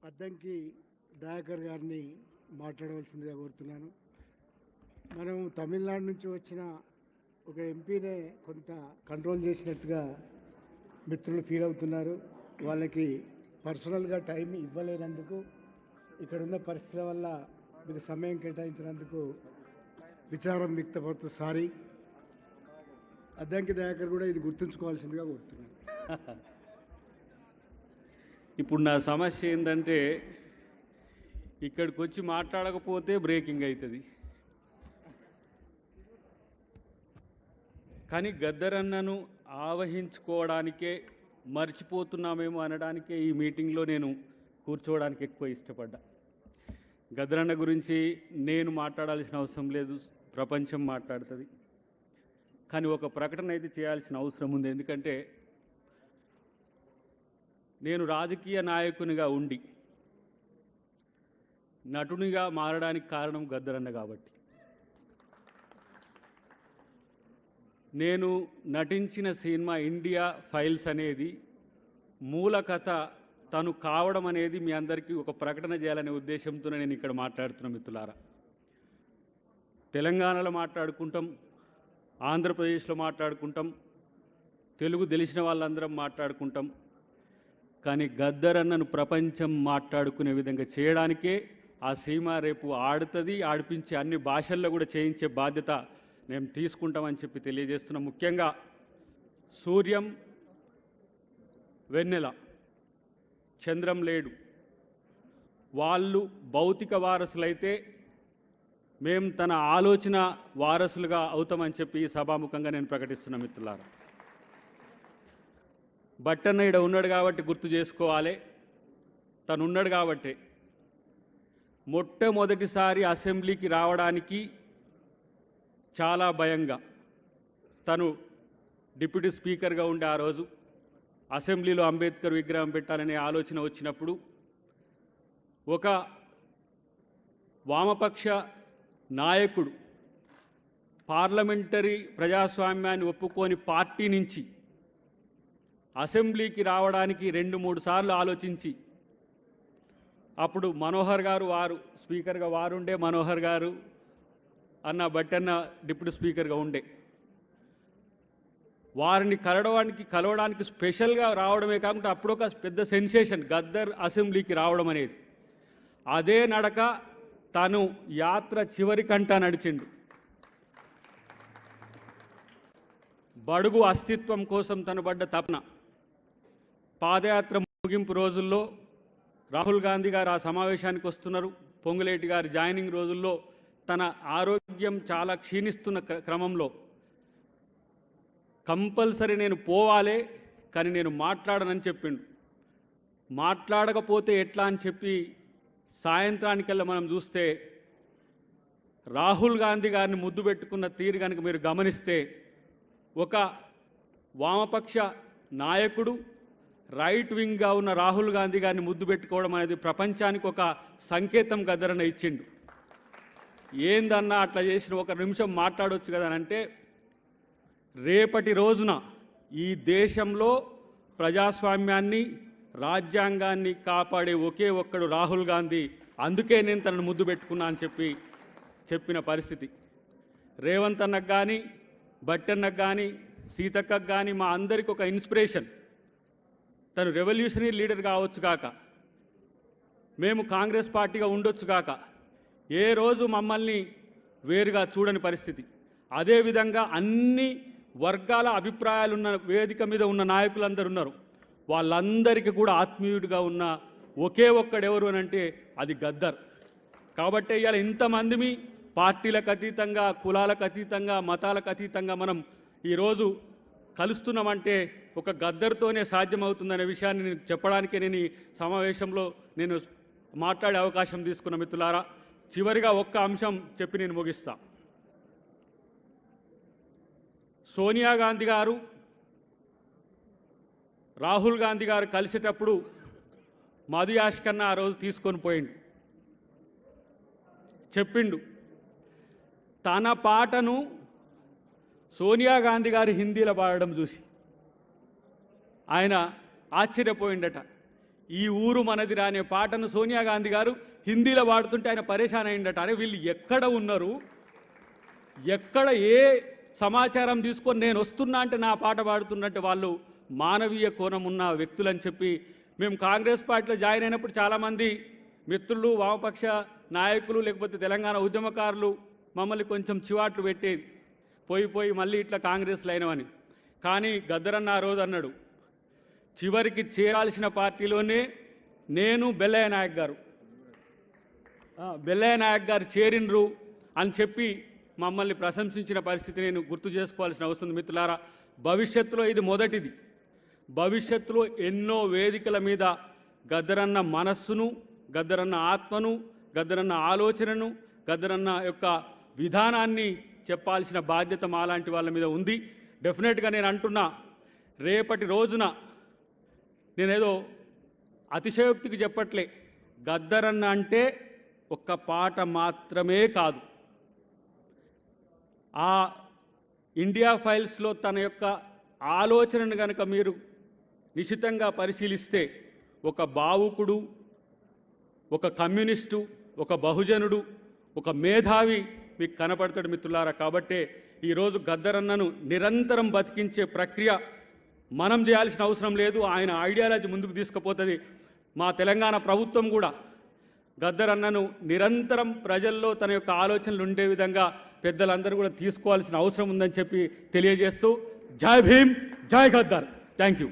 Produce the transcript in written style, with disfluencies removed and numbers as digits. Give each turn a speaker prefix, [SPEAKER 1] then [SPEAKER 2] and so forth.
[SPEAKER 1] అద్దంకి దయాకర్ గారిని మాట్లాడవలసిందిగా కోరుతున్నాను. మనం తమిళనాడు నుంచి వచ్చిన ఒక ఎంపీనే కొంత కంట్రోల్ చేసినట్టుగా మిత్రులు ఫీల్ అవుతున్నారు. వాళ్ళకి పర్సనల్గా టైం ఇవ్వలేనందుకు, ఇక్కడున్న పరిస్థితుల వల్ల మీకు సమయం కేటాయించినందుకు విచారం వ్యక్తపడుతూ సారీ. అద్దంకి దయాకర్ కూడా ఇది గుర్తుంచుకోవాల్సిందిగా కోరుతున్నాను.
[SPEAKER 2] ఇప్పుడు నా సమస్య ఏంటంటే ఇక్కడికి వచ్చి మాట్లాడకపోతే బ్రేకింగ్ అవుతుంది. కానీ గద్దరన్నను ఆవహించుకోవడానికే మర్చిపోతున్నామేమో అనడానికే ఈ మీటింగ్లో నేను కూర్చోవడానికి ఎక్కువ ఇష్టపడ్డా. గద్దరన్న గురించి నేను మాట్లాడాల్సిన అవసరం లేదు, ప్రపంచం మాట్లాడుతుంది. కానీ ఒక ప్రకటన అయితే చేయాల్సిన అవసరం ఉంది. ఎందుకంటే నేను రాజకీయ నాయకునిగా ఉండి నటునిగా మారడానికి కారణం గద్దరన్న కాబట్టి. నేను నటించిన సినిమా ఇండియా ఫైల్స్ అనేది మూల కథ తను కావడం అనేది మీ అందరికీ ఒక ప్రకటన చేయాలనే ఉద్దేశంతో నేను ఇక్కడ మాట్లాడుతున్న మిత్రులారా. తెలంగాణలో మాట్లాడుకుంటాం, ఆంధ్రప్రదేశ్లో మాట్లాడుకుంటాం, తెలుగు తెలిసిన వాళ్ళందరం మాట్లాడుకుంటాం. కానీ గద్దరన్నను ప్రపంచం మాట్లాడుకునే విధంగా చేయడానికే ఆ సినిమా రేపు ఆడుతుంది, ఆడిపించి అన్ని భాషల్లో కూడా చేయించే బాధ్యత మేము తీసుకుంటామని చెప్పి తెలియజేస్తున్నాం. ముఖ్యంగా సూర్యం వెన్నెల, చంద్రం లేడు, వాళ్ళు భౌతిక వారసులైతే మేము తన ఆలోచన వారసులుగా అవుతామని చెప్పి సభాముఖంగా నేను ప్రకటిస్తున్నా మిత్రులారా. బట్టన్న ఈడ ఉన్నాడు కాబట్టి గుర్తు చేసుకోవాలి. తను ఉన్నాడు కాబట్టి మొట్టమొదటిసారి అసెంబ్లీకి రావడానికి చాలా భయంగా, తను డిప్యూటీ స్పీకర్గా ఉండే ఆ రోజు అసెంబ్లీలో అంబేద్కర్ విగ్రహం పెట్టాలనే ఆలోచన వచ్చినప్పుడు ఒక వామపక్ష నాయకుడు పార్లమెంటరీ ప్రజాస్వామ్యాన్ని ఒప్పుకోని పార్టీ నుంచి అసెంబ్లీకి రావడానికి 2-3 సార్లు ఆలోచించి, అప్పుడు మనోహర్ గారు వారు స్పీకర్గా వారుండే, మనోహర్ గారు అన్న బట్టన్న డిప్యూటీ స్పీకర్గా ఉండే, వారిని కలవడానికి స్పెషల్గా రావడమే కాకుండా అప్పుడు ఒక పెద్ద సెన్సేషన్ గద్దర్ అసెంబ్లీకి రావడం అనేది. అదే నడక తను యాత్ర చివరికంటా నడిచిండు. బడుగు అస్తిత్వం కోసం తను పడ్డ తపన. పాదయాత్ర ముగింపు రోజుల్లో రాహుల్ గాంధీ గారు ఆ సమావేశానికి వస్తున్నారు. పొంగులేటి గారి జాయినింగ్ రోజుల్లో తన ఆరోగ్యం చాలా క్షీణిస్తున్న క్రమంలో కంపల్సరీ నేను పోవాలే, కానీ నేను మాట్లాడనని చెప్పిండు. మాట్లాడకపోతే ఎట్లా అని చెప్పి సాయంత్రానికల్లా మనం చూస్తే రాహుల్ గాంధీ గారిని ముద్దు పెట్టుకున్న తీరు కనుక మీరు గమనిస్తే, ఒక వామపక్ష నాయకుడు రైట్ వింగ్గా ఉన్న రాహుల్ గాంధీ గారిని ముద్దు పెట్టుకోవడం అనేది ప్రపంచానికి ఒక సంకేతం గద్దరన్న ఇచ్చిండు. ఏందన్నా అట్లా చేసిన, ఒక నిమిషం మాట్లాడవచ్చు కదా అంటే, రేపటి రోజున ఈ దేశంలో ప్రజాస్వామ్యాన్ని రాజ్యాంగాన్ని కాపాడే ఒకే ఒక్కడు రాహుల్ గాంధీ, అందుకే నేను తనను ముద్దు పెట్టుకున్నా అని చెప్పిన పరిస్థితి. రేవంత్ అన్నకు కానీ, బట్టన్నకు కానీ, సీతక్కకు కానీ మా అందరికి ఒక ఇన్స్పిరేషన్. తను రెవల్యూషనరీ లీడర్ కావచ్చు కాక, మేము కాంగ్రెస్ పార్టీగా ఉండొచ్చు కాక, ఏ రోజు మమ్మల్ని వేరుగా చూడని పరిస్థితి. అదేవిధంగా అన్ని వర్గాల అభిప్రాయాలున్న వేదిక మీద ఉన్న నాయకులందరూ ఉన్నారు. వాళ్ళందరికీ కూడా ఆత్మీయుడిగా ఉన్న ఒకే ఒక్కడెవరు అని అంటే అది గద్దర్. కాబట్టి ఇవాళ ఇంతమందిమి పార్టీలకు అతీతంగా, కులాలకు అతీతంగా, మతాలకు అతీతంగా మనం ఈరోజు కలుస్తున్నామంటే ఒక గద్దర్తోనే సాధ్యమవుతుందనే విషయాన్ని నేను చెప్పడానికే నేను ఈ సమావేశంలో నేను మాట్లాడే అవకాశం తీసుకున్న మిత్రులారా. చివరిగా ఒక్క అంశం చెప్పి నేను ముగిస్తా. సోనియా గాంధీ గారు రాహుల్ గాంధీ గారు కలిసేటప్పుడు మధు యాష్కన్న ఆ రోజు తీసుకొని పోయిండు. చెప్పిండు తన పాటను సోనియా గాంధీ గారి హిందీలో పాడడం చూసి ఆయన ఆశ్చర్యపోయిండట. ఈ ఊరు మనదిరా అనే పాటను సోనియా గాంధీ గారు హిందీలో పాడుతుంటే ఆయన పరేషాన్ అయిందట. అరే వీళ్ళు ఎక్కడ ఉన్నారు, ఎక్కడ ఏ సమాచారం తీసుకొని నేను వస్తున్నా అంటే నా పాట పాడుతున్నట్టు వాళ్ళు మానవీయ కోణం ఉన్న వ్యక్తులని చెప్పి మేము కాంగ్రెస్ పార్టీలో జాయిన్ అయినప్పుడు చాలామంది మిత్రులు, వామపక్ష నాయకులు, లేకపోతే తెలంగాణ ఉద్యమకారులు మమ్మల్ని కొంచెం చివాట్లు పెట్టేది, పోయి మళ్ళీ ఇట్లా కాంగ్రెస్లో అయినవని. కానీ గద్దరన్న ఆ రోజు అన్నాడు, చివరికి చేరాల్సిన పార్టీలోనే నేను బెల్లయ్య నాయక్ గారు చేరినరు అని చెప్పి మమ్మల్ని ప్రశంసించిన పరిస్థితి నేను గుర్తు చేసుకోవాల్సిన అవసరం ఉంది. మిత్రులారా, భవిష్యత్తులో ఇది మొదటిది. భవిష్యత్తులో ఎన్నో వేదికల మీద గద్దరన్న మనస్సును, గద్దరన్న ఆత్మను, గద్దరన్న ఆలోచనను, గద్దరన్న యొక్క విధానాన్ని చెప్పాల్సిన బాధ్యత మాలాంటి వాళ్ళ మీద ఉంది. డెఫినెట్గా నేను అంటున్నా, రేపటి రోజున నేనేదో అతిశయోక్తికి చెప్పట్లే, గద్దరన్న అంటే ఒక్క పాట మాత్రమే కాదు, ఆ ఇండియా ఫైల్స్లో తన యొక్క ఆలోచనను కనుక మీరు నిశితంగా పరిశీలిస్తే ఒక భావుకుడు, ఒక కమ్యూనిస్టు, ఒక బహుజనుడు, ఒక మేధావి మీకు కనపడతాడు మిత్రులారా. కాబట్టే ఈరోజు గద్దరన్నను నిరంతరం బతికించే ప్రక్రియ మనం చేయాల్సిన అవసరం లేదు, ఆయన ఐడియాలజీ ముందుకు తీసుకుపోతుంది. మా తెలంగాణ ప్రభుత్వం కూడా గద్దరన్నను నిరంతరం ప్రజల్లో తన యొక్క ఆలోచనలు ఉండే విధంగా పెద్దలందరూ కూడా తీసుకోవాల్సిన అవసరం ఉందని చెప్పి తెలియజేస్తూ జై భీమ్, జై గద్దర్. Thank you.